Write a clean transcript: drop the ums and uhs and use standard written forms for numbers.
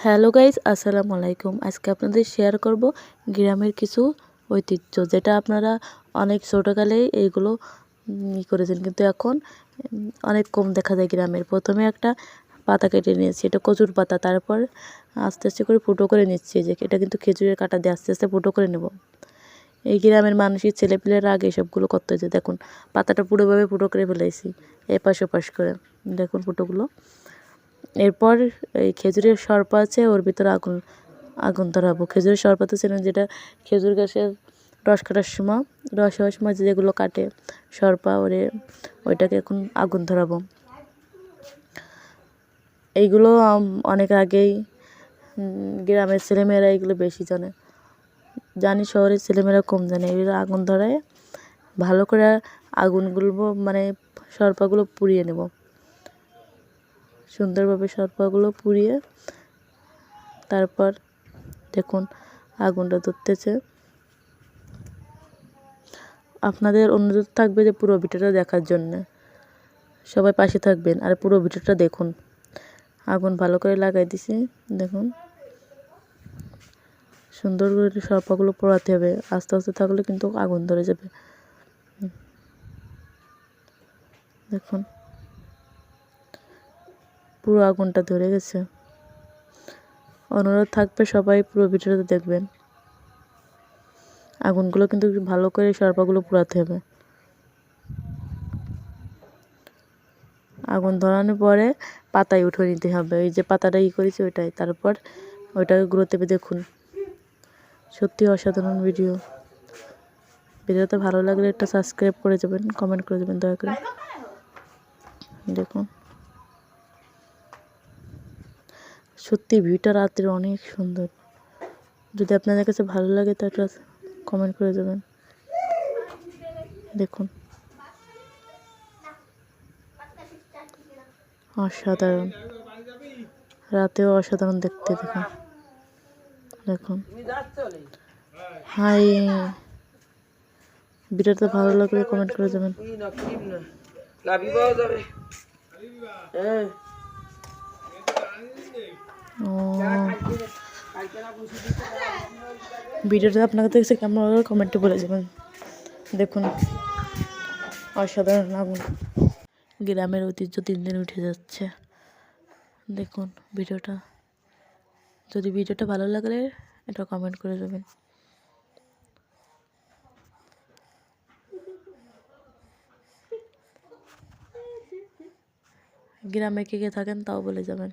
Hello guys, আসসালামু আলাইকুম। আজকে আপনাদের শেয়ার করব গ্রামের কিছু ঐতিহ্য, যেটা আপনারা অনেক ছোটোকালেই এইগুলো করেছেন, কিন্তু এখন অনেক কম দেখা যায় গ্রামের। প্রথমে একটা পাতা কেটে নিয়েছি, এটা কচুর পাতা। তারপর আস্তে আস্তে করে ফুটো করে নিচ্ছি, যে এটা কিন্তু খেজুরের কাঁটা দিয়ে আস্তে আস্তে ফুটো করে নেব। এই গ্রামের মানুষের ছেলেপিলেরা আগে এসবগুলো করতে হয়েছে। দেখুন, পাতাটা পুরোভাবে ফুটো করে ফেলেছি, এপাশ ওপাশ করে। দেখুন ফুটোগুলো। এরপর এই খেজুরের শরপা আছে, ওর ভিতরে আগুন ধরাবো। খেজুরের শরপা তো ছিলেন, যেটা খেজুর গাছের রস কাটার সময়, রস হওয়ার সময় যেগুলো কাটে শরপা, ওইটাকে এখন আগুন ধরাবো। এইগুলো অনেক আগেই গ্রামের ছেলেমেয়েরা এগুলো বেশি জানি, শহরের ছেলেমেয়েরা কম জানে। এগুলো আগুন ধরায় ভালো করে আগুনগুলো, মানে শরপাগুলো পুড়িয়ে নেব সুন্দরভাবে। শরপাগুলো পুড়িয়ে তারপর দেখুন আগুনটা ধরতেছে। আপনাদের অনুরোধ থাকবে যে পুরো ভিডিওটা দেখার জন্য, সবাই পাশে থাকবেন আর পুরো ভিডিওটা দেখুন। আগুন ভালো করে লাগাই দিছি, দেখুন সুন্দর করে শরপাগুলো পোড়াতে হবে। আস্তে আস্তে থাকলে কিন্তু আগুন ধরে যাবে। দেখুন পুরো আগুনটা ধরে গেছে। অনুরোধ থাকবে সবাই পুরো ভিডিওটা দেখবেন। আগুনগুলো কিন্তু ভালো করে শরপাগুলো পোড়াতে হবে। আগুন ধরানোর পরে পাতায় উঠে নিতে হবে, ওই যে পাতাটা করেছি ওইটাই। তারপর ওইটাকে গুঁড়োতে হবে। দেখুন সত্যি অসাধারণ ভিডিও। ভিডিওটা ভালো লাগলে একটা সাবস্ক্রাইব করে যাবেন, কমেন্ট করে যাবেন দয়া করে। দেখুন সত্যি ভিউটা রাত্রে অনেক সুন্দর। যদি আপনাদের কাছে ভালো লাগে তা একটা কমেন্ট করে যাবেন। দেখুন অসাধারণ, রাতেও অসাধারণ দেখতে। দেখুন দেখুন হাই, ভিডিওটা ভালো লাগলে কমেন্ট করে যাবেন। ভিডিওটা আপনাদের কাছে কেমন লাগলো কমেন্টে বলে যাবেন। দেখুন অসাধারণ আগুন, গ্রামের ঐতিহ্য দিন দিন উঠে যাচ্ছে। দেখুন ভিডিওটা, যদি ভিডিওটা ভালো লাগলে এটা কমেন্ট করে যাবেন। গ্রামে কে কে থাকেন তাও বলে যাবেন।